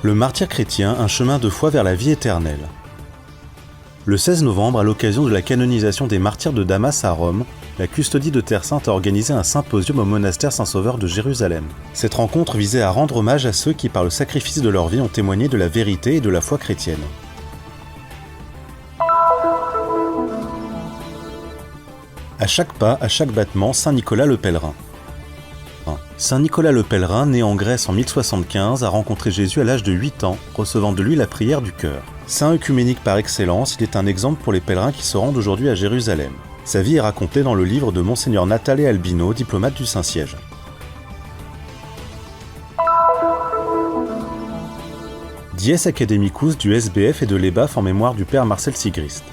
Le martyre chrétien, un chemin de foi vers la vie éternelle. Le 16 novembre, à l'occasion de la canonisation des martyrs de Damas à Rome, la custodie de Terre Sainte a organisé un symposium au monastère Saint-Sauveur de Jérusalem. Cette rencontre visait à rendre hommage à ceux qui, par le sacrifice de leur vie, ont témoigné de la vérité et de la foi chrétienne. À chaque pas, à chaque battement, Saint Nicolas le Pèlerin. Saint Nicolas le Pèlerin, né en Grèce en 1075, a rencontré Jésus à l'âge de 8 ans, recevant de lui la prière du cœur. Saint œcuménique par excellence, il est un exemple pour les pèlerins qui se rendent aujourd'hui à Jérusalem. Sa vie est racontée dans le livre de Monseigneur Natale Albino, diplomate du Saint-Siège. Dies Academicus du SBF et de l'EBAF en mémoire du père Marcel Sigrist.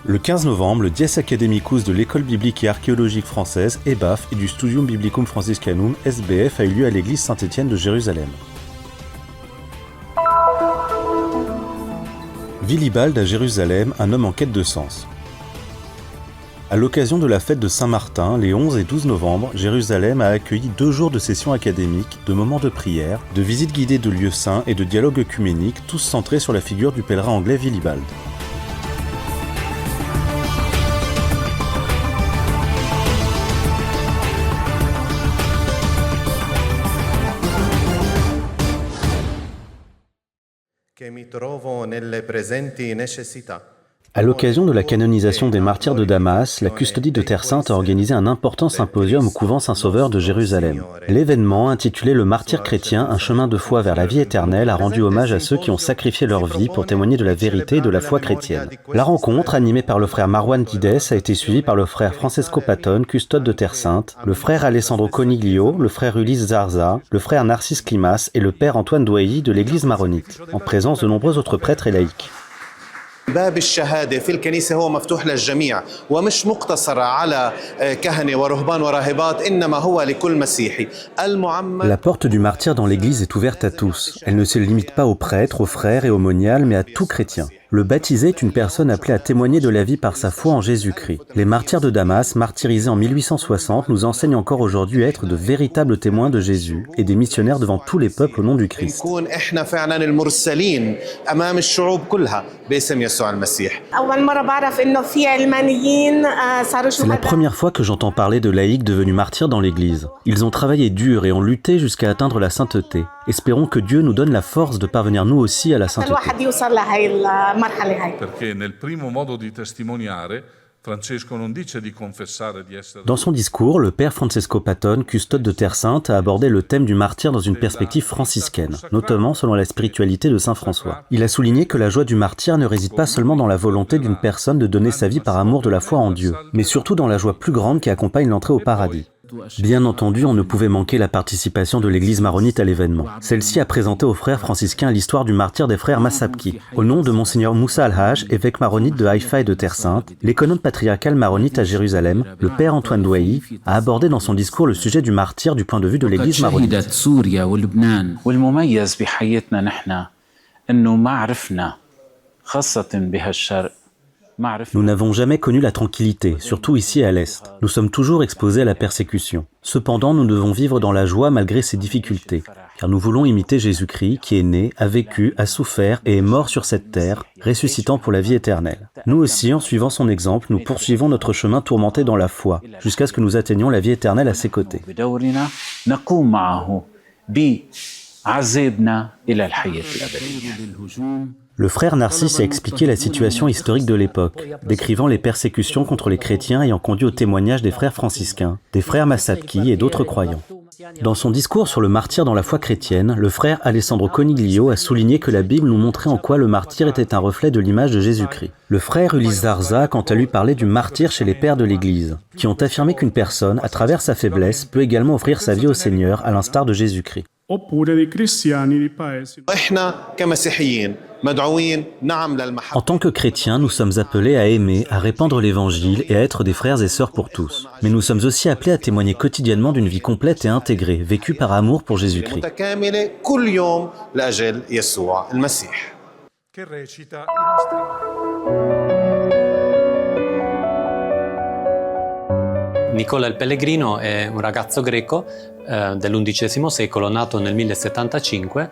Le 15 novembre, le Dies Academicus de l'École biblique et archéologique française, EBAF, et du Studium Biblicum Franciscanum, SBF, a eu lieu à l'église Saint-Étienne de Jérusalem. Willibald à Jérusalem, un homme en quête de sens. À l'occasion de la fête de Saint-Martin, les 11 et 12 novembre, Jérusalem a accueilli 2 jours de sessions académiques, de moments de prière, de visites guidées de lieux saints et de dialogues œcuméniques, tous centrés sur la figure du pèlerin anglais Willibald. À l'occasion de la canonisation des martyrs de Damas, la custodie de Terre Sainte a organisé un important symposium au couvent Saint-Sauveur de Jérusalem. L'événement, intitulé « Le martyr chrétien, un chemin de foi vers la vie éternelle », a rendu hommage à ceux qui ont sacrifié leur vie pour témoigner de la vérité et de la foi chrétienne. La rencontre, animée par le frère Marwan Dides, a été suivie par le frère Francesco Patton, custode de Terre Sainte, le frère Alessandro Coniglio, le frère Ulysse Zarza, le frère Narcisse Klimas et le père Antoine Douailly de l'église maronite, en présence de nombreux autres prêtres et laïcs. باب الشهادة في الكنيسة هو مفتوح للجميع ومش مقتصر على كهنة ورهبان وراهبات إنما هو لكل مسيحي. La porte du martyr dans l'église est ouverte à tous. Elle ne se limite pas aux prêtres, aux frères et aux moniales, mais à tout chrétien. Le baptisé est une personne appelée à témoigner de la vie par sa foi en Jésus-Christ. Les martyrs de Damas, martyrisés en 1860, nous enseignent encore aujourd'hui à être de véritables témoins de Jésus et des missionnaires devant tous les peuples au nom du Christ. C'est la première fois que j'entends parler de laïcs devenus martyrs dans l'Église. Ils ont travaillé dur et ont lutté jusqu'à atteindre la sainteté. Espérons que Dieu nous donne la force de parvenir nous aussi à la sainteté. Dans son discours, le père Francesco Patton, custode de Terre Sainte, a abordé le thème du martyr dans une perspective franciscaine, notamment selon la spiritualité de saint François. Il a souligné que la joie du martyr ne réside pas seulement dans la volonté d'une personne de donner sa vie par amour de la foi en Dieu, mais surtout dans la joie plus grande qui accompagne l'entrée au paradis. Bien entendu, on ne pouvait manquer la participation de l'église maronite à l'événement. Celle-ci a présenté aux frères franciscains l'histoire du martyr des frères Massabki. Au nom de Monseigneur Moussa Al-Haj, évêque maronite de Haïfa et de Terre Sainte, l'économe patriarcal maronite à Jérusalem, le père Antoine Douailly, a abordé dans son discours le sujet du martyr du point de vue de l'église maronite. Nous n'avons jamais connu la tranquillité, surtout ici à l'Est. Nous sommes toujours exposés à la persécution. Cependant, nous devons vivre dans la joie malgré ces difficultés, car nous voulons imiter Jésus-Christ qui est né, a vécu, a souffert et est mort sur cette terre, ressuscitant pour la vie éternelle. Nous aussi, en suivant son exemple, nous poursuivons notre chemin tourmenté dans la foi, jusqu'à ce que nous atteignions la vie éternelle à ses côtés. Le frère Narcisse a expliqué la situation historique de l'époque, décrivant les persécutions contre les chrétiens ayant conduit au témoignage des frères franciscains, des frères Massabki et d'autres croyants. Dans son discours sur le martyr dans la foi chrétienne, le frère Alessandro Coniglio a souligné que la Bible nous montrait en quoi le martyr était un reflet de l'image de Jésus-Christ. Le frère Ulysse Zarza a quant à lui parlé du martyr chez les pères de l'Église, qui ont affirmé qu'une personne, à travers sa faiblesse, peut également offrir sa vie au Seigneur, à l'instar de Jésus-Christ. En tant que chrétiens, nous sommes appelés à aimer, à répandre l'Évangile et à être des frères et sœurs pour tous. Mais nous sommes aussi appelés à témoigner quotidiennement d'une vie complète et intégrée, vécue par amour pour Jésus-Christ. Nicola il Pellegrino è un ragazzo greco dell'XI secolo, nato nel 1075,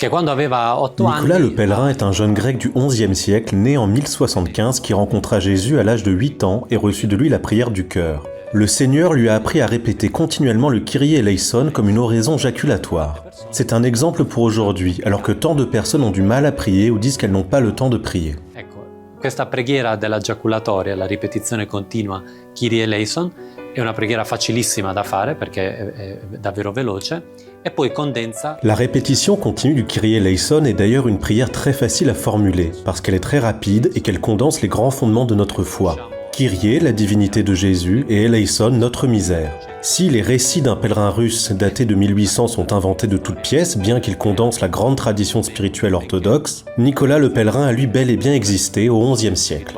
che quando aveva 8 Nicolas anni le pèlerin est un jeune grec du XIe siècle, né en 1075, qui rencontra Jésus à l'âge de 8 ans et reçut de lui la prière du cœur. Le Seigneur lui a appris à répéter continuellement le Kyrie eleison comme une oraison jaculatoire. C'est un exemple pour aujourd'hui, alors que tant de personnes ont du mal à prier ou disent qu'elles n'ont pas le temps de prier. Ecco, questa preghiera della giaculatoria, la ripetizione continua Kyrie eleison, è una preghiera facilissima da fare perché è davvero veloce e poi condensa. La répétition continue du Kyrie eleison est d'ailleurs une prière très facile à formuler, parce qu'elle est très rapide et qu'elle condense les grands fondements de notre foi. Kyrie, la divinité de Jésus, et eleison, notre misère. Si les récits d'un pèlerin russe datés de 1800 sont inventés de toutes pièces, bien qu'ils condensent la grande tradition spirituelle orthodoxe, Nicolas le pèlerin a lui bel et bien existé au XIe siècle.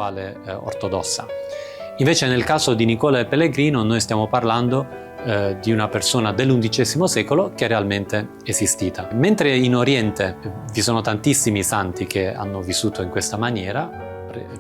Ortodossa. Invece nel caso di Nicola il Pellegrino noi stiamo parlando di una persona dell'XI secolo che è realmente esistita. Mentre in Oriente vi sono tantissimi santi che hanno vissuto in questa maniera,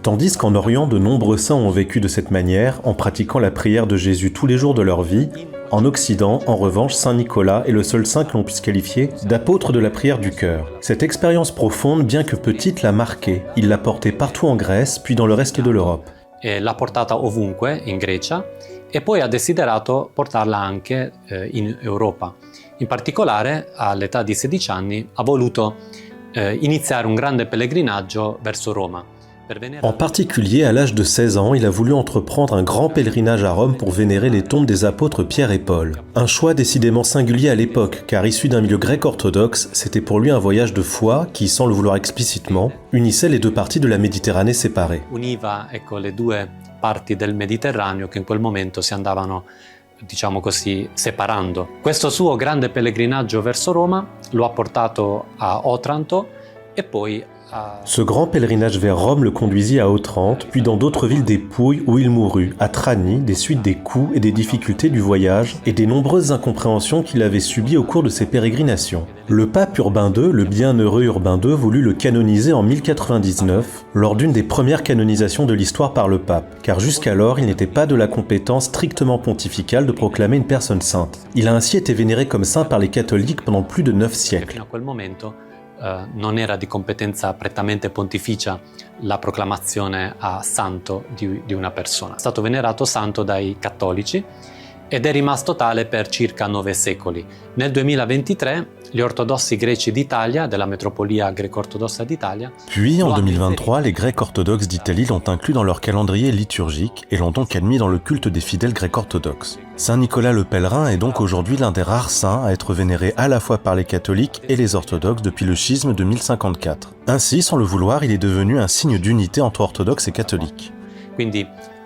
tandis qu'en Orient, de nombreux saints ont vécu de cette manière, en pratiquant la prière de Jésus tous les jours de leur vie, en Occident, en revanche, Saint Nicolas est le seul saint que l'on puisse qualifier d'apôtre de la prière du cœur. Cette expérience profonde, bien que petite, l'a marqué. Il l'a portée partout en Grèce, puis dans le reste de l'Europe. L'ha portata ovunque in Grecia e poi ha desiderato portarla anche in Europa. In particolare, all'età di 16 anni, ha voluto iniziare un grande pellegrinaggio verso Roma. En particulier, à l'âge de 16 ans, il a voulu entreprendre un grand pèlerinage à Rome pour vénérer les tombes des apôtres Pierre et Paul. Un choix décidément singulier à l'époque, car issu d'un milieu grec orthodoxe, c'était pour lui un voyage de foi qui, sans le vouloir explicitement, unissait les deux parties de la Méditerranée séparées. Univa, ecco, le due parti del Mediterraneo che in quel momento si andavano, diciamo così, separando. Questo suo grande pellegrinaggio verso Roma lo ha portato a Otranto e poi Ce grand pèlerinage vers Rome le conduisit à Otrante, puis dans d'autres villes des Pouilles où il mourut, à Trani, des suites des coups et des difficultés du voyage et des nombreuses incompréhensions qu'il avait subies au cours de ses pérégrinations. Le pape Urbain II, le bienheureux Urbain II, voulut le canoniser en 1099, lors d'une des premières canonisations de l'histoire par le pape, car jusqu'alors il n'était pas de la compétence strictement pontificale de proclamer une personne sainte. Il a ainsi été vénéré comme saint par les catholiques pendant plus de 9 siècles. Non era di competenza prettamente pontificia la proclamazione a santo di una persona. È stato venerato santo dai cattolici ed è rimasto tale per circa 9 secoli. Nel 2023 gli ortodossi greci d'Italia, della metropolia greco-ortodossa d'Italia... Puis en 2023, les Grecs orthodoxes d'Italie l'ont inclus dans leur calendrier liturgique et l'ont donc admis dans le culte des fidèles grecs orthodoxes. Saint Nicolas le Pèlerin est donc aujourd'hui l'un des rares saints à être vénéré à la fois par les catholiques et les orthodoxes depuis le schisme de 1054. Ainsi, sans le vouloir, il est devenu un signe d'unité entre orthodoxes et catholiques. Quindi,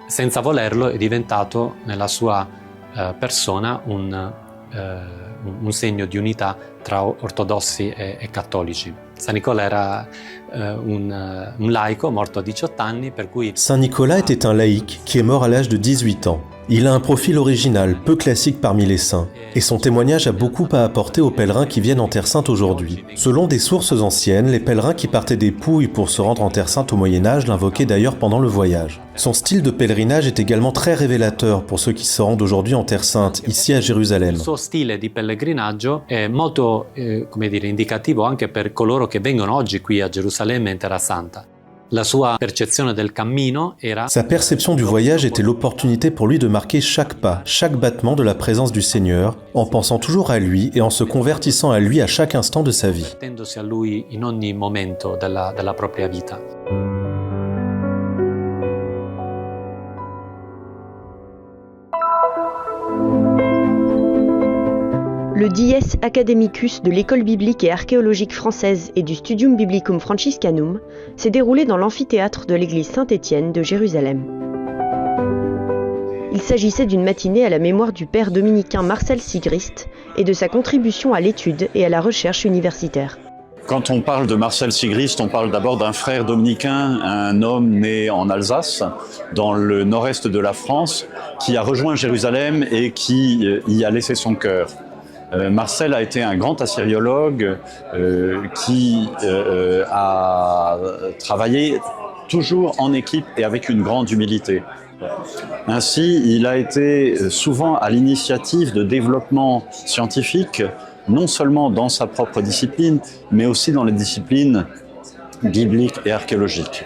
senza volerlo, è diventato nella sua persona un segno di unità tra ortodossi e cattolici. Saint Nicolas era un laico morto a 18 anni, per cui... Saint Nicolas était un laïc qui est mort à l'âge de 18 ans. Il a un profil original, peu classique parmi les saints, et son témoignage a beaucoup à apporter aux pèlerins qui viennent en Terre Sainte aujourd'hui. Selon des sources anciennes, les pèlerins qui partaient des Pouilles pour se rendre en Terre Sainte au Moyen-Âge l'invoquaient d'ailleurs pendant le voyage. Son style de pèlerinage est également très révélateur pour ceux qui se rendent aujourd'hui en Terre Sainte, ici à Jérusalem. Il suo stile di pellegrinaggio è molto, come dire, indicativo anche per coloro che vengono oggi qui a Gerusalemme in Terra Santa. La sua percezione del cammino era... Sa perception du voyage était l'opportunité pour lui de marquer chaque pas, chaque battement de la présence du Seigneur, en pensant toujours à lui et en se convertissant à lui à chaque instant de sa vie. Attendosi a lui in ogni momento della propria vita. Le Dies Academicus de l'École biblique et archéologique française et du Studium Biblicum Franciscanum s'est déroulé dans l'amphithéâtre de l'église Saint-Étienne de Jérusalem. Il s'agissait d'une matinée à la mémoire du père dominicain Marcel Sigrist et de sa contribution à l'étude et à la recherche universitaire. Quand on parle de Marcel Sigrist, on parle d'abord d'un frère dominicain, un homme né en Alsace, dans le nord-est de la France, qui a rejoint Jérusalem et qui y a laissé son cœur. Marcel a été un grand assyriologue qui a travaillé toujours en équipe et avec une grande humilité. Ainsi, il a été souvent à l'initiative de développement scientifique non seulement dans sa propre discipline, mais aussi dans les disciplines bibliques et archéologiques.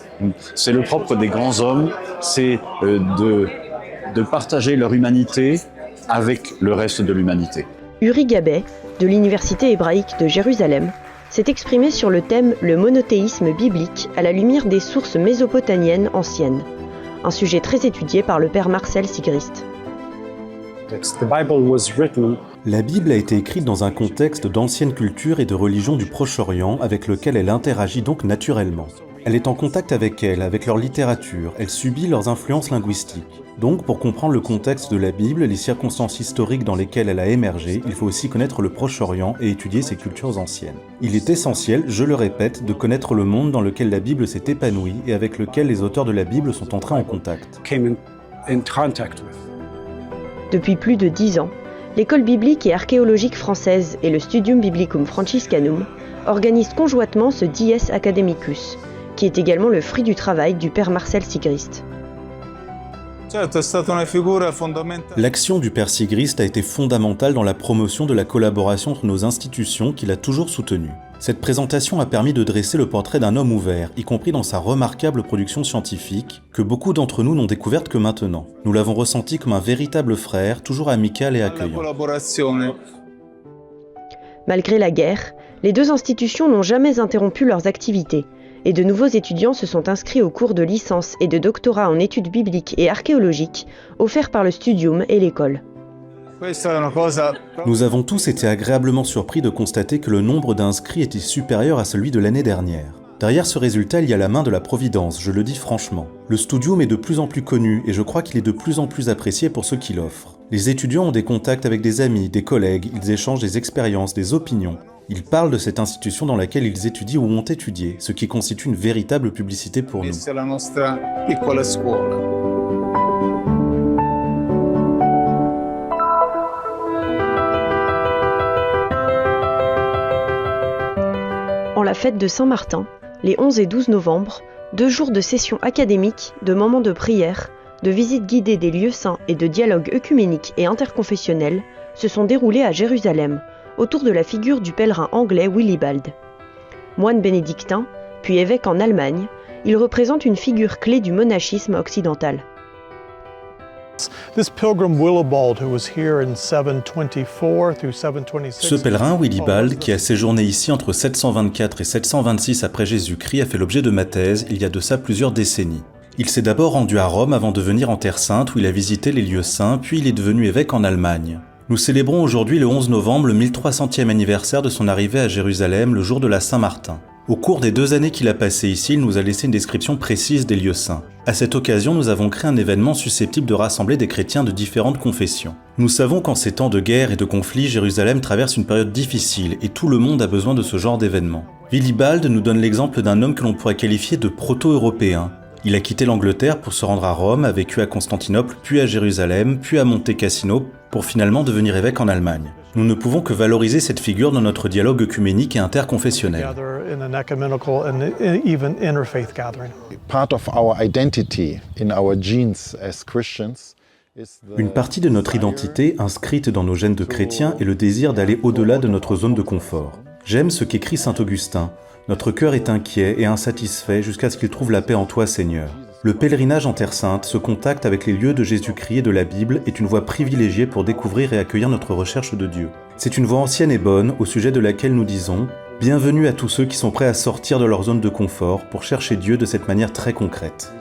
C'est le propre des grands hommes, c'est de partager leur humanité avec le reste de l'humanité. Uri Gabay, de l'Université hébraïque de Jérusalem, s'est exprimé sur le thème « Le monothéisme biblique à la lumière des sources mésopotamiennes anciennes », un sujet très étudié par le père Marcel Sigrist. La Bible a été écrite dans un contexte d'ancienne culture et de religion du Proche-Orient avec lequel elle interagit donc naturellement. Elle est en contact avec elles, avec leur littérature, elle subit leurs influences linguistiques. Donc, pour comprendre le contexte de la Bible, les circonstances historiques dans lesquelles elle a émergé, il faut aussi connaître le Proche-Orient et étudier ses cultures anciennes. Il est essentiel, je le répète, de connaître le monde dans lequel la Bible s'est épanouie et avec lequel les auteurs de la Bible sont entrés en contact. Depuis plus de 10 ans, l'École biblique et archéologique française et le Studium Biblicum Franciscanum organisent conjointement ce Dies Academicus, qui est également le fruit du travail du père Marcel Sigrist. L'action du père Sigrist a été fondamentale dans la promotion de la collaboration entre nos institutions qu'il a toujours soutenue. Cette présentation a permis de dresser le portrait d'un homme ouvert, y compris dans sa remarquable production scientifique, que beaucoup d'entre nous n'ont découverte que maintenant. Nous l'avons ressenti comme un véritable frère, toujours amical et accueillant. Malgré la guerre, les deux institutions n'ont jamais interrompu leurs activités, et de nouveaux étudiants se sont inscrits aux cours de licence et de doctorat en études bibliques et archéologiques offerts par le Studium et l'école. Nous avons tous été agréablement surpris de constater que le nombre d'inscrits était supérieur à celui de l'année dernière. Derrière ce résultat, il y a la main de la Providence, je le dis franchement. Le Studium est de plus en plus connu et je crois qu'il est de plus en plus apprécié pour ceux qui l'offrent. Les étudiants ont des contacts avec des amis, des collègues, ils échangent des expériences, des opinions. Ils parlent de cette institution dans laquelle ils étudient ou ont étudié, ce qui constitue une véritable publicité pour nous. En la fête de Saint-Martin, les 11 et 12 novembre, 2 jours de sessions académiques, de moments de prière, de visites guidées des lieux saints et de dialogues œcuméniques et interconfessionnels se sont déroulés à Jérusalem, autour de la figure du pèlerin anglais Willibald. Moine bénédictin, puis évêque en Allemagne, il représente une figure clé du monachisme occidental. Ce pèlerin Willibald, qui a séjourné ici entre 724 et 726 après Jésus-Christ, a fait l'objet de ma thèse il y a de ça plusieurs décennies. Il s'est d'abord rendu à Rome avant de venir en Terre Sainte où il a visité les lieux saints, puis il est devenu évêque en Allemagne. Nous célébrons aujourd'hui le 11 novembre le 1300e anniversaire de son arrivée à Jérusalem, le jour de la Saint-Martin. Au cours des 2 années qu'il a passées ici, il nous a laissé une description précise des lieux saints. À cette occasion, nous avons créé un événement susceptible de rassembler des chrétiens de différentes confessions. Nous savons qu'en ces temps de guerre et de conflits, Jérusalem traverse une période difficile et tout le monde a besoin de ce genre d'événement. Willibald nous donne l'exemple d'un homme que l'on pourrait qualifier de proto-européen. Il a quitté l'Angleterre pour se rendre à Rome, a vécu à Constantinople, puis à Jérusalem, puis à Monte Cassino, pour finalement devenir évêque en Allemagne. Nous ne pouvons que valoriser cette figure dans notre dialogue œcuménique et interconfessionnel. Une partie de notre identité, inscrite dans nos gènes de chrétiens, est le désir d'aller au-delà de notre zone de confort. J'aime ce qu'écrit saint Augustin. Notre cœur est inquiet et insatisfait jusqu'à ce qu'il trouve la paix en toi, Seigneur. Le pèlerinage en Terre Sainte, ce contact avec les lieux de Jésus-Christ et de la Bible est une voie privilégiée pour découvrir et accueillir notre recherche de Dieu. C'est une voie ancienne et bonne au sujet de laquelle nous disons « Bienvenue à tous ceux qui sont prêts à sortir de leur zone de confort pour chercher Dieu de cette manière très concrète. »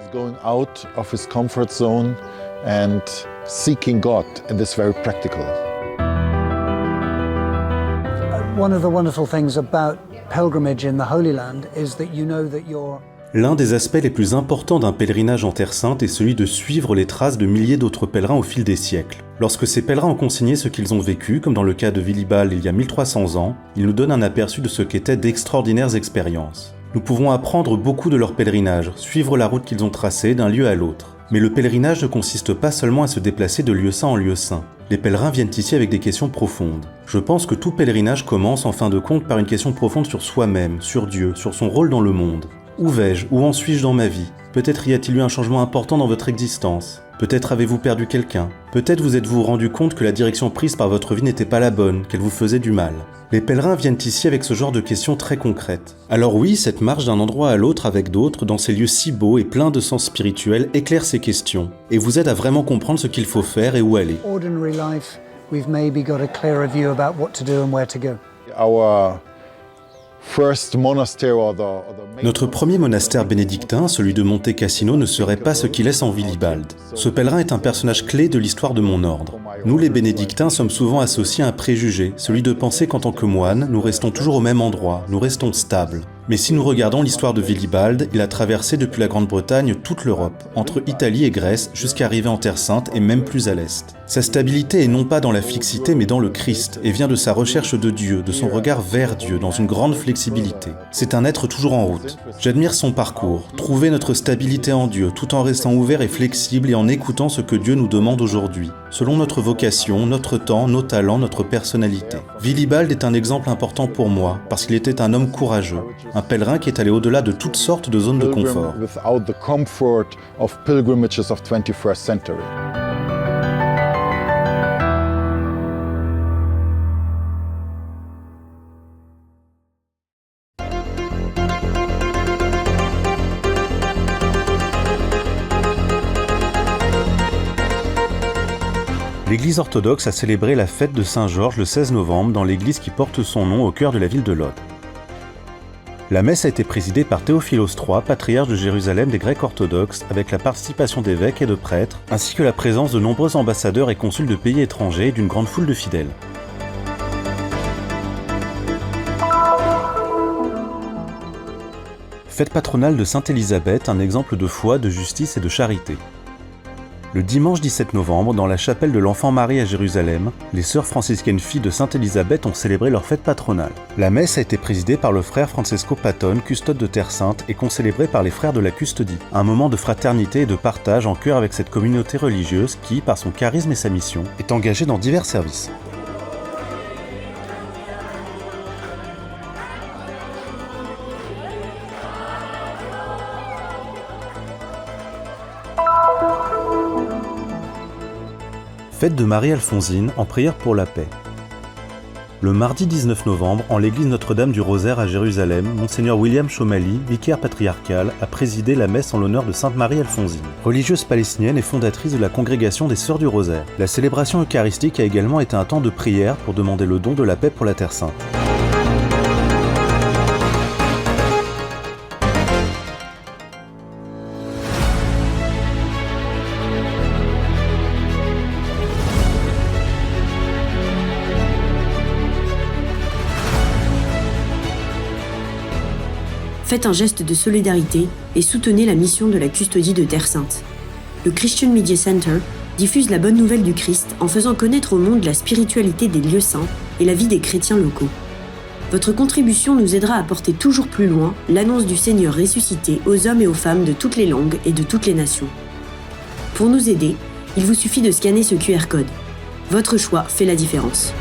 One of the wonderful things about pilgrimage in the Holy Land is that you know that you're L'un des aspects les plus importants d'un pèlerinage en Terre Sainte est celui de suivre les traces de milliers d'autres pèlerins au fil des siècles. Lorsque ces pèlerins ont consigné ce qu'ils ont vécu, comme dans le cas de Willibald il y a 1300 ans, ils nous donnent un aperçu de ce qu'étaient d'extraordinaires expériences. Nous pouvons apprendre beaucoup de leur pèlerinage, suivre la route qu'ils ont tracée d'un lieu à l'autre. Mais le pèlerinage ne consiste pas seulement à se déplacer de lieu saint en lieu saint. Les pèlerins viennent ici avec des questions profondes. Je pense que tout pèlerinage commence en fin de compte par une question profonde sur soi-même, sur Dieu, sur son rôle dans le monde. Où vais-je? Où en suis-je dans ma vie? Peut-être y a-t-il eu un changement important dans votre existence? Peut-être avez-vous perdu quelqu'un? Peut-être vous êtes-vous rendu compte que la direction prise par votre vie n'était pas la bonne, qu'elle vous faisait du mal. Les pèlerins viennent ici avec ce genre de questions très concrètes. Alors oui, cette marche d'un endroit à l'autre avec d'autres, dans ces lieux si beaux et pleins de sens spirituel, éclaire ces questions et vous aide à vraiment comprendre ce qu'il faut faire et où aller. Ordinary life, we've maybe got a clearer view about what to do and where to go. Notre premier monastère bénédictin, celui de Monte Cassino, ne serait pas ce qu'il laisse en Willibald. Ce pèlerin est un personnage clé de l'histoire de mon ordre. Nous, les bénédictins, sommes souvent associés à un préjugé, celui de penser qu'en tant que moines, nous restons toujours au même endroit, nous restons stables. Mais si nous regardons l'histoire de Willibald, il a traversé depuis la Grande-Bretagne toute l'Europe, entre Italie et Grèce, jusqu'à arriver en Terre Sainte et même plus à l'Est. Sa stabilité est non pas dans la fixité mais dans le Christ, et vient de sa recherche de Dieu, de son regard vers Dieu, dans une grande flexibilité. C'est un être toujours en route. J'admire son parcours, trouver notre stabilité en Dieu, tout en restant ouvert et flexible et en écoutant ce que Dieu nous demande aujourd'hui, selon notre vocation, notre temps, nos talents, notre personnalité. Willibald est un exemple important pour moi, parce qu'il était un homme courageux, un pèlerin qui est allé au-delà de toutes sortes de zones de confort. L'Église orthodoxe a célébré la fête de Saint-Georges le 16 novembre dans l'église qui porte son nom au cœur de la ville de Lod. La messe a été présidée par Théophilos III, patriarche de Jérusalem des Grecs orthodoxes, avec la participation d'évêques et de prêtres, ainsi que la présence de nombreux ambassadeurs et consuls de pays étrangers et d'une grande foule de fidèles. Fête patronale de Sainte Élisabeth, un exemple de foi, de justice et de charité. Le dimanche 17 novembre, dans la chapelle de l'Enfant Marie à Jérusalem, les sœurs franciscaines filles de Sainte Élisabeth ont célébré leur fête patronale. La messe a été présidée par le frère Francesco Patton, custode de Terre Sainte, et concélébrée par les frères de la Custodie. Un moment de fraternité et de partage en cœur avec cette communauté religieuse qui, par son charisme et sa mission, est engagée dans divers services. Fête de Marie-Alphonsine en prière pour la paix. Le mardi 19 novembre, en l'église Notre-Dame du Rosaire à Jérusalem, Monseigneur William Chomali, vicaire patriarcal, a présidé la messe en l'honneur de Sainte Marie-Alphonsine, religieuse palestinienne et fondatrice de la congrégation des Sœurs du Rosaire. La célébration eucharistique a également été un temps de prière pour demander le don de la paix pour la Terre Sainte. Faites un geste de solidarité et soutenez la mission de la Custodie de Terre Sainte. Le Christian Media Center diffuse la bonne nouvelle du Christ en faisant connaître au monde la spiritualité des lieux saints et la vie des chrétiens locaux. Votre contribution nous aidera à porter toujours plus loin l'annonce du Seigneur ressuscité aux hommes et aux femmes de toutes les langues et de toutes les nations. Pour nous aider, il vous suffit de scanner ce QR code. Votre choix fait la différence.